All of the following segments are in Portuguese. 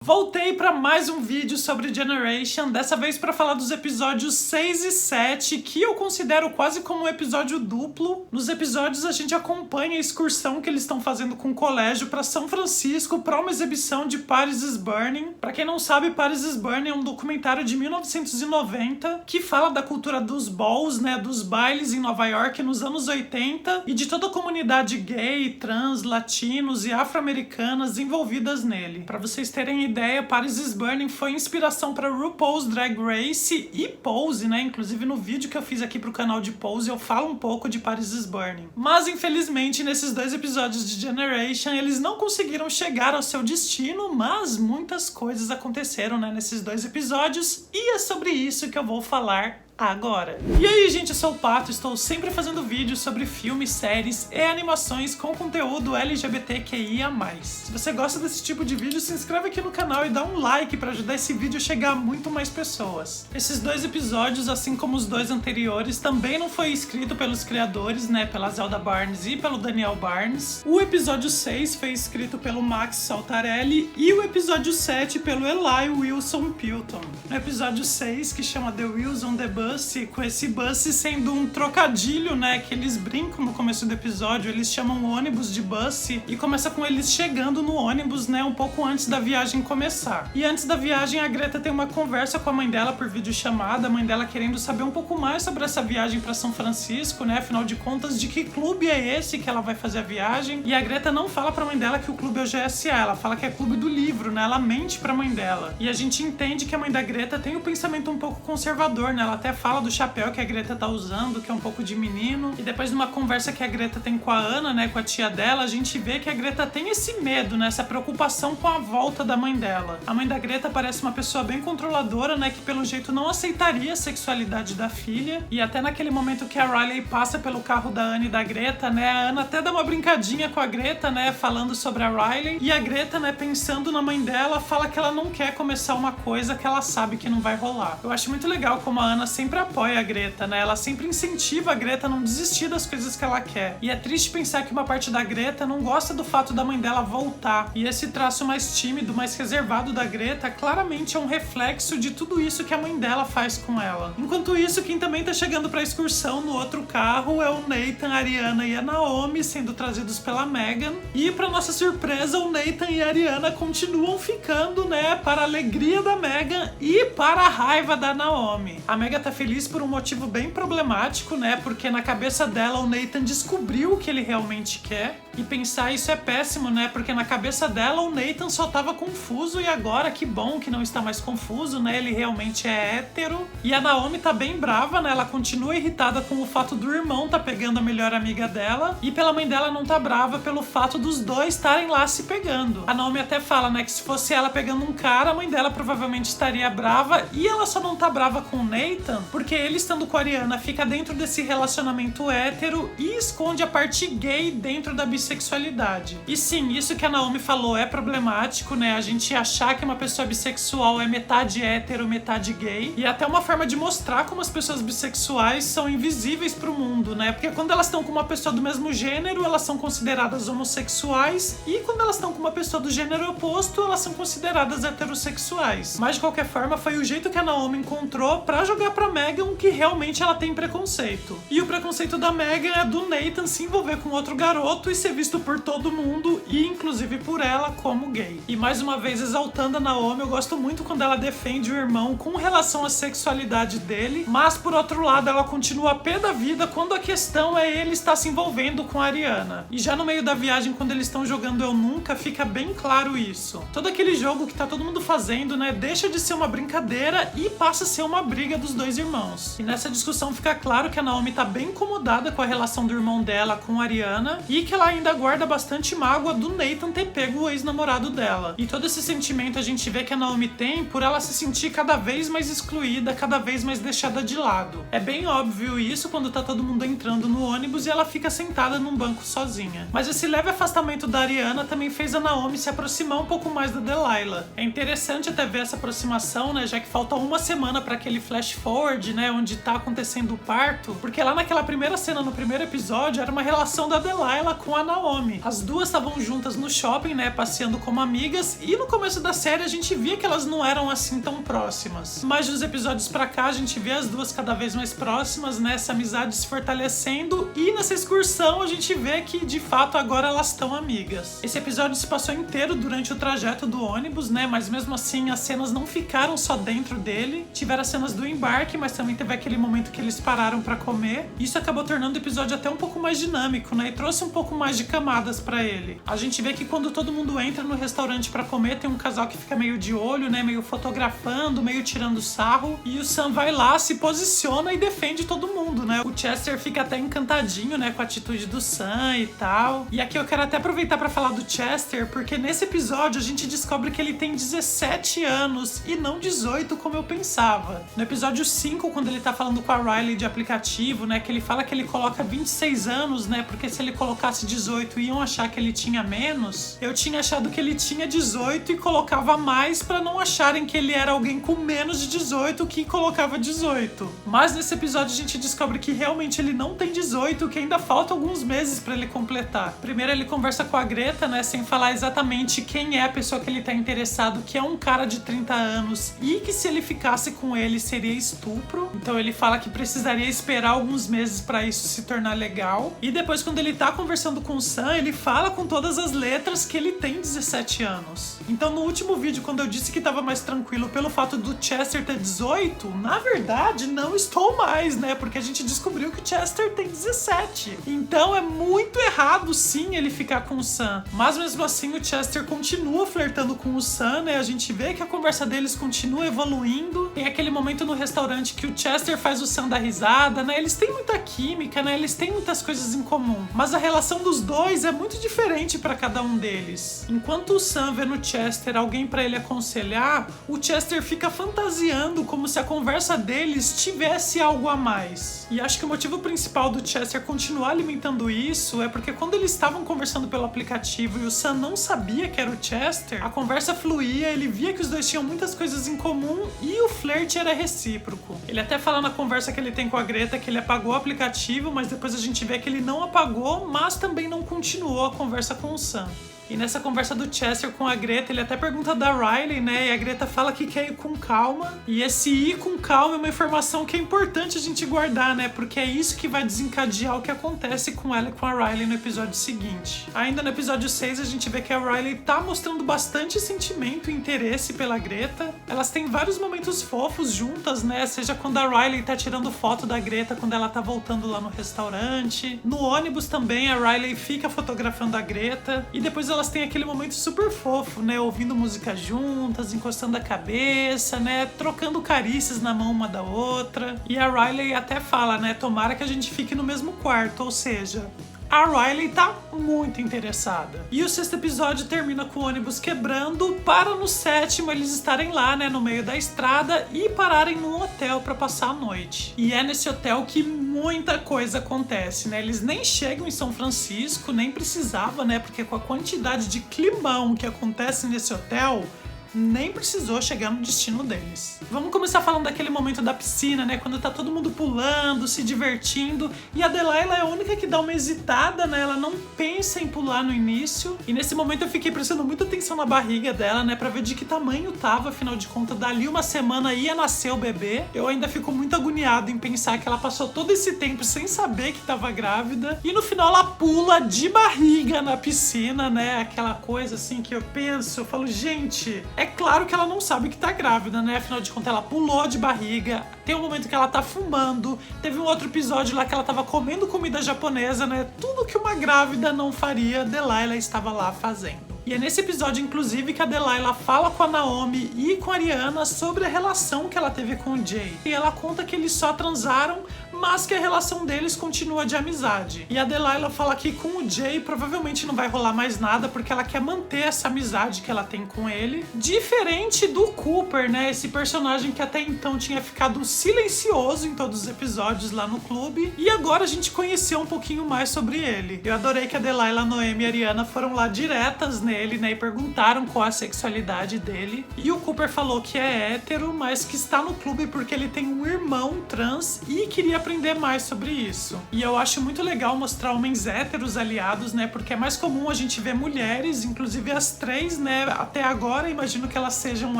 Voltei para mais um vídeo sobre Generation, dessa vez para falar dos episódios 6 e 7, que eu considero quase como um episódio duplo. Nos episódios a gente acompanha a excursão que eles estão fazendo com o colégio para São Francisco para uma exibição de Paris is Burning. Para quem não sabe, Paris is Burning é um documentário de 1990 que fala da cultura dos balls, dos bailes em Nova York nos anos 80 e de toda a comunidade gay, trans, latinos e afro-americanas envolvidas nele. Para vocês terem ideia, Paris is Burning foi inspiração para RuPaul's Drag Race e Pose, Inclusive no vídeo que eu fiz aqui pro canal de Pose eu falo um pouco de Paris is Burning. Mas infelizmente nesses dois episódios de Generation eles não conseguiram chegar ao seu destino, mas muitas coisas aconteceram, nesses dois episódios e é sobre isso que eu vou falar agora. E aí, gente, eu sou o Pato, estou sempre fazendo vídeos sobre filmes, séries e animações com conteúdo LGBTQIA+. Se você gosta desse tipo de vídeo, se inscreve aqui no canal e dá um like para ajudar esse vídeo a chegar a muito mais pessoas. Esses dois episódios, assim como os dois anteriores, também não foi escrito pelos criadores, pela Zelda Barnes e pelo Daniel Barnes. O episódio 6 foi escrito pelo Max Saltarelli e o episódio 7 pelo Eli Wilson Pilton. No episódio 6, que chama The Wheels on the Bus, com esse bus sendo um trocadilho, que eles brincam no começo do episódio, eles chamam o ônibus de bus e começa com eles chegando no ônibus, um pouco antes da viagem começar. E antes da viagem, a Greta tem uma conversa com a mãe dela por videochamada, a mãe dela querendo saber um pouco mais sobre essa viagem para São Francisco, afinal de contas, de que clube é esse que ela vai fazer a viagem. E a Greta não fala pra mãe dela que o clube é o GSA, ela fala que é clube do livro, ela mente pra mãe dela. E a gente entende que a mãe da Greta tem um pensamento um pouco conservador, ela até fala do chapéu que a Greta tá usando, que é um pouco de menino. E depois de uma conversa que a Greta tem com a Ana, com a tia dela, a gente vê que a Greta tem esse medo, essa preocupação com a volta da mãe dela. A mãe da Greta parece uma pessoa bem controladora, que pelo jeito não aceitaria a sexualidade da filha. E até naquele momento que a Riley passa pelo carro da Ana e da Greta, a Ana até dá uma brincadinha com a Greta, falando sobre a Riley. E a Greta, pensando na mãe dela, fala que ela não quer começar uma coisa que ela sabe que não vai rolar. Eu acho muito legal como a Ana sempre apoia a Greta, ela sempre incentiva a Greta a não desistir das coisas que ela quer. E é triste pensar que uma parte da Greta não gosta do fato da mãe dela voltar. E esse traço mais tímido, mais reservado da Greta, claramente é um reflexo de tudo isso que a mãe dela faz com ela. Enquanto isso, quem também tá chegando pra excursão no outro carro é o Nathan, a Ariana e a Naomi, sendo trazidos pela Megan. E pra nossa surpresa, o Nathan e a Ariana continuam ficando, para a alegria da Megan e para a raiva da Naomi. A Megan tá feliz por um motivo bem problemático, porque na cabeça dela o Nathan descobriu o que ele realmente quer. E pensar isso é péssimo, porque na cabeça dela o Nathan só tava confuso e agora que bom que não está mais confuso, ele realmente é hétero. E a Naomi tá bem brava, ela continua irritada com o fato do irmão tá pegando a melhor amiga dela e pela mãe dela não tá brava pelo fato dos dois estarem lá se pegando. A Naomi até fala, que se fosse ela pegando um cara, a mãe dela provavelmente estaria brava e ela só não tá brava com o Nathan porque ele, estando com a Ariana, fica dentro desse relacionamento hétero e esconde a parte gay dentro da bissexualidade. E sim, isso que a Naomi falou é problemático, a gente achar que uma pessoa bissexual é metade hétero, metade gay. E até uma forma de mostrar como as pessoas bissexuais são invisíveis pro mundo, Porque quando elas estão com uma pessoa do mesmo gênero, elas são consideradas homossexuais e quando elas estão com uma pessoa do gênero oposto, elas são consideradas heterossexuais. Mas de qualquer forma, foi o jeito que a Naomi encontrou pra jogar pra Megan que realmente ela tem preconceito. E o preconceito da Megan é do Nathan se envolver com outro garoto e ser visto por todo mundo e inclusive por ela como gay. E mais uma vez exaltando a Naomi, eu gosto muito quando ela defende o irmão com relação à sexualidade dele, mas por outro lado ela continua a pé da vida quando a questão é ele estar se envolvendo com a Ariana. E já no meio da viagem, quando eles estão jogando Eu Nunca, fica bem claro isso. Todo aquele jogo que tá todo mundo fazendo, deixa de ser uma brincadeira e passa a ser uma briga dos dois irmãos. E nessa discussão fica claro que a Naomi tá bem incomodada com a relação do irmão dela com a Ariana e que ela ainda guarda bastante mágoa do Nathan ter pego o ex-namorado dela. E todo esse sentimento a gente vê que a Naomi tem por ela se sentir cada vez mais excluída, cada vez mais deixada de lado. É bem óbvio isso quando tá todo mundo entrando no ônibus e ela fica sentada num banco sozinha. Mas esse leve afastamento da Ariana também fez a Naomi se aproximar um pouco mais da Delilah. É interessante até ver essa aproximação, já que falta uma semana para aquele flash forward Howard, né, onde tá acontecendo o parto, porque lá naquela primeira cena, no primeiro episódio, era uma relação da Delilah com a Naomi. As duas estavam juntas no shopping, né, passeando como amigas, e no começo da série a gente via que elas não eram assim tão próximas. Mas dos episódios pra cá a gente vê as duas cada vez mais próximas, né, essa amizade se fortalecendo, e nessa excursão a gente vê que de fato agora elas estão amigas. Esse episódio se passou inteiro durante o trajeto do ônibus, né, mas mesmo assim as cenas não ficaram só dentro dele. Tiveram as cenas do embarque, mas também teve aquele momento que eles pararam pra comer. Isso acabou tornando o episódio até um pouco mais dinâmico, né, e trouxe um pouco mais de camadas pra ele. A gente vê que quando todo mundo entra no restaurante pra comer, tem um casal que fica meio de olho, né, meio fotografando, meio tirando sarro, e o Sam vai lá, se posiciona e defende todo mundo, né. O Chester fica até encantadinho, né, com a atitude do Sam e tal. E aqui eu quero até aproveitar pra falar do Chester, porque nesse episódio a gente descobre que ele tem 17 anos e não 18 como eu pensava. No episódio 5, quando ele tá falando com a Riley de aplicativo, né, que ele fala que ele coloca 26 anos, né, porque se ele colocasse 18 iam achar que ele tinha menos, eu tinha achado que ele tinha 18 e colocava mais pra não acharem que ele era alguém com menos de 18 que colocava 18. Mas nesse episódio a gente descobre que realmente ele não tem 18, que ainda falta alguns meses pra ele completar. Primeiro ele conversa com a Greta, né, sem falar exatamente quem é a pessoa que ele tá interessado, que é um cara de 30 anos e que se ele ficasse com ele seria estupro. Então ele fala que precisaria esperar alguns meses pra isso se tornar legal. E depois, quando ele tá conversando com o Sam, ele fala com todas as letras que ele tem 17 anos. Então no último vídeo, quando eu disse que tava mais tranquilo pelo fato do Chester ter 18, na verdade não estou mais, né, porque a gente descobriu que o Chester tem 17. Então é muito errado sim ele ficar com o Sam. Mas mesmo assim o Chester continua flertando com o Sam, né, a gente vê que a conversa deles continua evoluindo. Tem aquele momento no restaurante que o Chester faz o Sam dar risada, né, eles têm muita química, né, eles têm muitas coisas em comum. Mas a relação dos dois é muito diferente pra cada um deles. Enquanto o Sam vê no Chester alguém pra ele aconselhar, o Chester fica fantasiando como se a conversa deles tivesse algo a mais. E acho que o motivo principal do Chester continuar alimentando isso é porque quando eles estavam conversando pelo aplicativo e o Sam não sabia que era o Chester, a conversa fluía, ele via que os dois tinham muitas coisas em comum e o flerte era recíproco. Ele até fala na conversa que ele tem com a Greta que ele apagou o aplicativo, mas depois a gente vê que ele não apagou, mas também não continuou a conversa com o Sam. E nessa conversa do Chester com a Greta, ele até pergunta da Riley, né? E a Greta fala que quer ir com calma. E esse ir com calma é uma informação que é importante a gente guardar, né? Porque é isso que vai desencadear o que acontece com ela e com a Riley no episódio seguinte. Ainda no episódio 6, a gente vê que a Riley tá mostrando bastante sentimento e interesse pela Greta. Elas têm vários momentos fofos juntas, né? Seja quando a Riley tá tirando foto da Greta quando ela tá voltando lá no restaurante. No ônibus também, a Riley fica fotografando a Greta. E depois elas têm aquele momento super fofo, né? Ouvindo música juntas, encostando a cabeça, né? Trocando carícias na mão uma da outra. E a Riley até fala, né? Tomara que a gente fique no mesmo quarto, ou seja, a Riley tá muito interessada. E o 6º episódio termina com o ônibus quebrando, para no 7º eles estarem lá, né, no meio da estrada e pararem num hotel pra passar a noite. E é nesse hotel que muita coisa acontece, né? Eles nem chegam em São Francisco, nem precisava, né? Porque com a quantidade de climão que acontece nesse hotel, nem precisou chegar no destino deles. Vamos começar falando daquele momento da piscina, né? Quando tá todo mundo pulando, se divertindo. E a Delilah é a única que dá uma hesitada, né? Ela não pensa em pular no início. E nesse momento eu fiquei prestando muita atenção na barriga dela, né? Pra ver de que tamanho tava. Afinal de contas, dali uma semana ia nascer o bebê. Eu ainda fico muito agoniado em pensar que ela passou todo esse tempo sem saber que tava grávida. E no final ela pula de barriga na piscina, né? Aquela coisa assim que eu penso, eu falo, gente, é claro que ela não sabe que tá grávida, né? Afinal de contas, ela pulou de barriga. Tem um momento que ela tá fumando. Teve um outro episódio lá que ela tava comendo comida japonesa, né? Tudo que uma grávida não faria, Delilah estava lá fazendo. E é nesse episódio, inclusive, que a Delilah fala com a Naomi e com a Ariana sobre a relação que ela teve com o Jay. E ela conta que eles só transaram, mas que a relação deles continua de amizade. E a Delilah fala que com o Jay provavelmente não vai rolar mais nada, porque ela quer manter essa amizade que ela tem com ele. Diferente do Cooper, né? Esse personagem que até então tinha ficado silencioso em todos os episódios lá no clube. E agora a gente conheceu um pouquinho mais sobre ele. Eu adorei que a Delilah, Noemi e a Ariana foram lá diretas nele, né? E perguntaram qual a sexualidade dele. E o Cooper falou que é hétero, mas que está no clube porque ele tem um irmão trans e queria aprender mais sobre isso. E eu acho muito legal mostrar homens héteros aliados, né? Porque é mais comum a gente ver mulheres, inclusive as 3, né? Até agora, imagino que elas sejam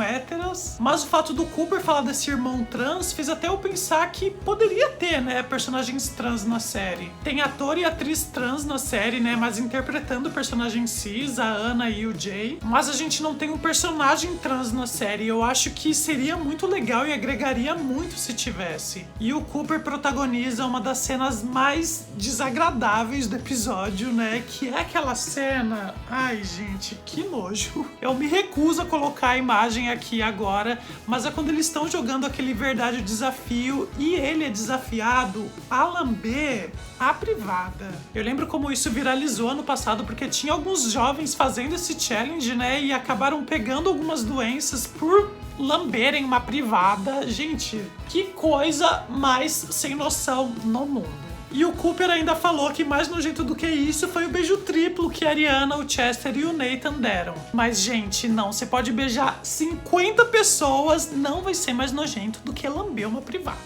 héteras. Mas o fato do Cooper falar desse irmão trans fez até eu pensar que poderia ter, né? Personagens trans na série. Tem ator e atriz trans na série, né? Mas interpretando personagens cis, a Anna e o Jay. Mas a gente não tem um personagem trans na série. Eu acho que seria muito legal e agregaria muito se tivesse. E o Cooper protagoniza uma das cenas mais desagradáveis do episódio, né? Que é aquela cena... Ai, gente, que nojo. Eu me recuso a colocar a imagem aqui agora, mas é quando eles estão jogando aquele verdade ou desafio e ele é desafiado a lamber a privada. Eu lembro como isso viralizou ano passado, porque tinha alguns jovens fazendo esse challenge, né? E acabaram pegando algumas doenças por lamberem uma privada. Gente, que coisa mais sem noção no mundo. E o Cooper ainda falou que mais nojento do que isso foi o beijo triplo que a Ariana, o Chester e o Nathan deram. Mas, gente, não. Você pode beijar 50 pessoas, não vai ser mais nojento do que lamber uma privada,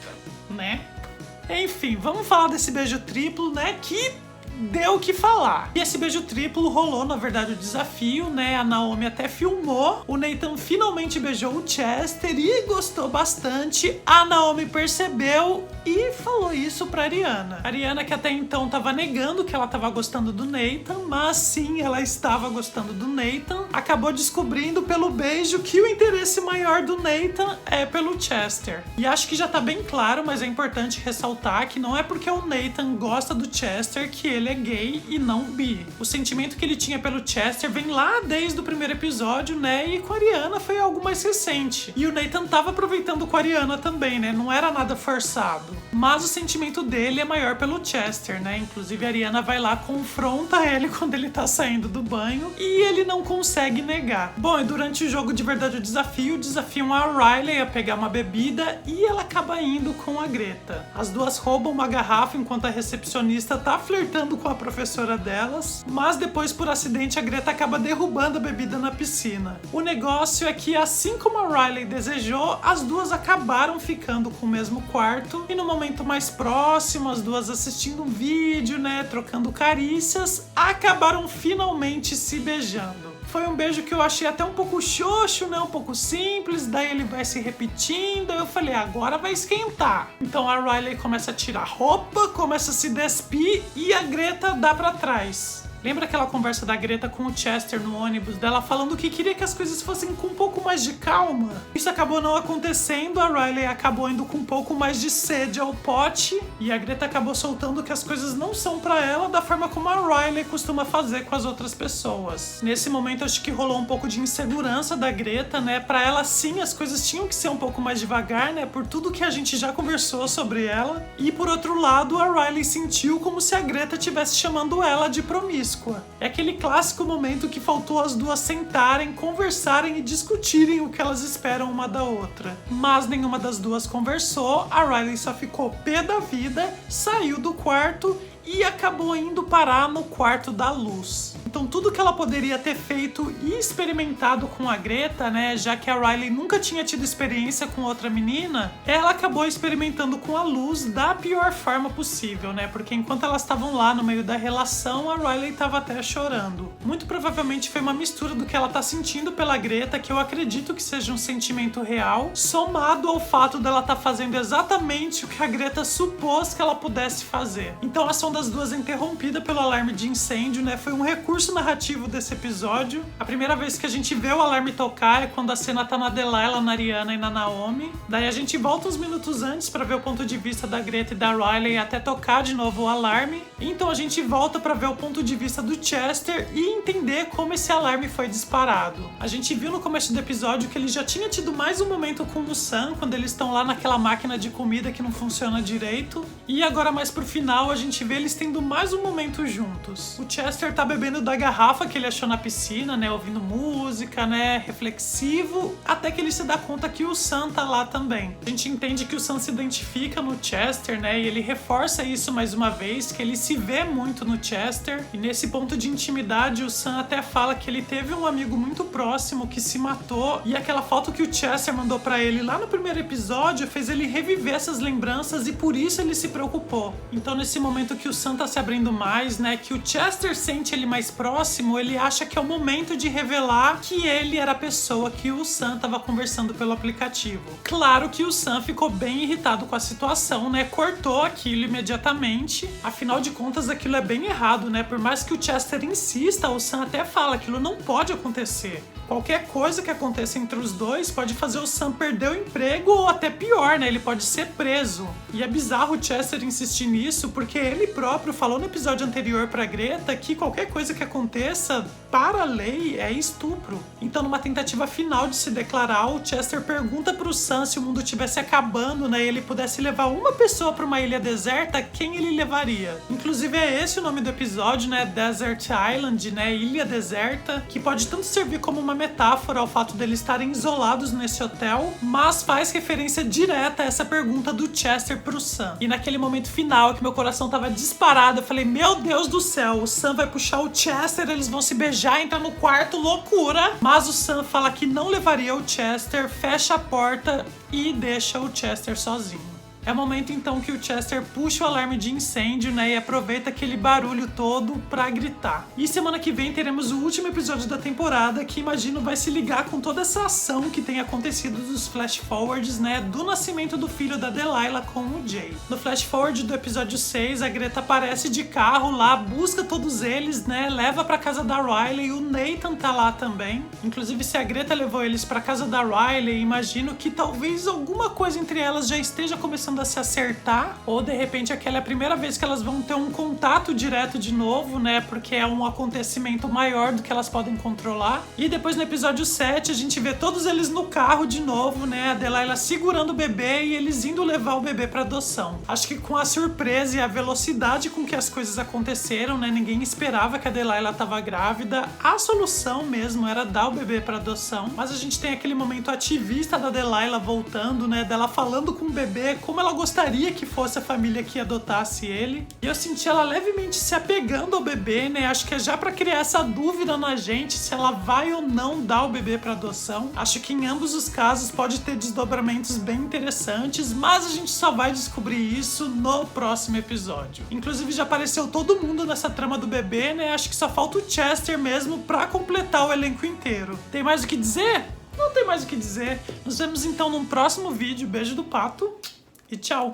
né? Enfim, vamos falar desse beijo triplo, né? Que deu o que falar. E esse beijo triplo rolou, na verdade, o desafio, né? A Naomi até filmou. O Nathan finalmente beijou o Chester e gostou bastante. A Naomi percebeu e falou isso pra Ariana. A Ariana, que até então tava negando que ela tava gostando do Nathan, mas sim, ela estava gostando do Nathan. Acabou descobrindo pelo beijo que o interesse maior do Nathan é pelo Chester. E acho que já tá bem claro, mas é importante ressaltar que não é porque o Nathan gosta do Chester que ele é gay e não bi. O sentimento que ele tinha pelo Chester vem lá desde o primeiro episódio, né? E com a Ariana foi algo mais recente. E o Nathan tava aproveitando com a Ariana também, né? Não era nada forçado. Mas o sentimento dele é maior pelo Chester, né? Inclusive a Ariana vai lá, confronta ele quando ele tá saindo do banho e ele não consegue negar. Bom, e durante o jogo de verdade o desafio, desafiam a Riley a pegar uma bebida e ela acaba indo com a Greta. As duas roubam uma garrafa enquanto a recepcionista tá flertando com a professora delas, mas depois, por acidente, a Greta acaba derrubando a bebida na piscina. O negócio é que, assim como a Riley desejou, as duas acabaram ficando com o mesmo quarto e no momento mais próximo, as duas assistindo um vídeo, né, trocando carícias, acabaram finalmente se beijando. Foi um beijo que eu achei até um pouco xoxo, né? Um pouco simples, daí ele vai se repetindo, eu falei, agora vai esquentar. Então a Riley começa a tirar roupa, começa a se despir e a Greta dá pra trás. Lembra aquela conversa da Greta com o Chester no ônibus, dela falando que queria que as coisas fossem com um pouco mais de calma? Isso acabou não acontecendo, a Riley acabou indo com um pouco mais de sede ao pote e a Greta acabou soltando que as coisas não são pra ela da forma como a Riley costuma fazer com as outras pessoas. Nesse momento acho que rolou um pouco de insegurança da Greta, né? Pra ela sim, as coisas tinham que ser um pouco mais devagar, né? Por tudo que a gente já conversou sobre ela. E por outro lado, a Riley sentiu como se a Greta estivesse chamando ela de promíscua. É aquele clássico momento que faltou as duas sentarem, conversarem e discutirem o que elas esperam uma da outra. Mas nenhuma das duas conversou, a Riley só ficou pé da vida, saiu do quarto e acabou indo parar no quarto da Luz. Então tudo que ela poderia ter feito e experimentado com a Greta, né, já que a Riley nunca tinha tido experiência com outra menina, ela acabou experimentando com a Luz da pior forma possível, né, porque enquanto elas estavam lá no meio da relação, a Riley estava até chorando. Muito provavelmente foi uma mistura do que ela tá sentindo pela Greta, que eu acredito que seja um sentimento real, somado ao fato dela tá fazendo exatamente o que a Greta supôs que ela pudesse fazer. Então a ação das duas interrompida pelo alarme de incêndio, né, foi um recurso recurso narrativo desse episódio. A primeira vez que a gente vê o alarme tocar é quando a cena tá na Delilah, na Ariana e na Naomi. Daí a gente volta uns minutos antes pra ver o ponto de vista da Greta e da Riley até tocar de novo o alarme. Então a gente volta pra ver o ponto de vista do Chester e entender como esse alarme foi disparado. A gente viu no começo do episódio que ele já tinha tido mais um momento com o Sam, quando eles estão lá naquela máquina de comida que não funciona direito. E agora mais pro final a gente vê eles tendo mais um momento juntos. O Chester tá bebendo da garrafa que ele achou na piscina, né, ouvindo música, né, reflexivo, até que ele se dá conta que o Sam tá lá também. A gente entende que o Sam se identifica no Chester, né, e ele reforça isso mais uma vez, que ele se vê muito no Chester. E nesse ponto de intimidade o Sam até fala que ele teve um amigo muito próximo que se matou, e aquela foto que o Chester mandou pra ele lá no primeiro episódio fez ele reviver essas lembranças e por isso ele se preocupou. Então nesse momento que o Sam tá se abrindo mais, né, que o Chester sente ele mais próximo, ele acha que é o momento de revelar que ele era a pessoa que o Sam tava conversando pelo aplicativo. Claro que o Sam ficou bem irritado com a situação, né, cortou aquilo imediatamente, afinal de contas aquilo é bem errado, né, por mais que o Chester insista, o Sam até fala que aquilo não pode acontecer. Qualquer coisa que aconteça entre os dois pode fazer o Sam perder o emprego ou até pior, né? Ele pode ser preso. E é bizarro o Chester insistir nisso porque ele próprio falou no episódio anterior pra Greta que qualquer coisa que aconteça para a lei é estupro. Então numa tentativa final de se declarar, o Chester pergunta pro Sam se o mundo estivesse acabando, né? E ele pudesse levar uma pessoa pra uma ilha deserta, quem ele levaria? Inclusive é esse o nome do episódio, né? Desert Island, né? Ilha deserta, que pode tanto servir como uma metáfora ao fato deles estarem isolados nesse hotel, mas faz referência direta a essa pergunta do Chester pro Sam. E naquele momento final que meu coração tava disparado, eu falei, meu Deus do céu, o Sam vai puxar o Chester, eles vão se beijar, entrar no quarto, loucura. Mas o Sam fala que não levaria o Chester, fecha a porta e deixa o Chester sozinho. É o momento então que o Chester puxa o alarme de incêndio, né, e aproveita aquele barulho todo pra gritar. E semana que vem teremos o último episódio da temporada, que imagino vai se ligar com toda essa ação que tem acontecido dos flash forwards, né, do nascimento do filho da Delilah com o Jay. No flash forward do episódio 6, a Greta aparece de carro lá, busca todos eles, né, leva pra casa da Riley, o Nathan tá lá também. Inclusive, se a Greta levou eles pra casa da Riley, imagino que talvez alguma coisa entre elas já esteja começando a se acertar, ou de repente aquela é a primeira vez que elas vão ter um contato direto de novo, né, porque é um acontecimento maior do que elas podem controlar. E depois no episódio 7 a gente vê todos eles no carro de novo, né, a Delilah segurando o bebê e eles indo levar o bebê pra adoção. Acho que com a surpresa e a velocidade com que as coisas aconteceram, né, ninguém esperava que a Delilah tava grávida, a solução mesmo era dar o bebê pra adoção, mas a gente tem aquele momento ativista da Delilah voltando, né, dela falando com o bebê como ela gostaria que fosse a família que adotasse ele. E eu senti ela levemente se apegando ao bebê, né? Acho que é já pra criar essa dúvida na gente se ela vai ou não dar o bebê pra adoção. Acho que em ambos os casos pode ter desdobramentos bem interessantes, mas a gente só vai descobrir isso no próximo episódio. Inclusive já apareceu todo mundo nessa trama do bebê, né? Acho que só falta o Chester mesmo pra completar o elenco inteiro. Tem mais o que dizer? Não tem mais o que dizer. Nos vemos então num próximo vídeo. Beijo do Pato. E tchau!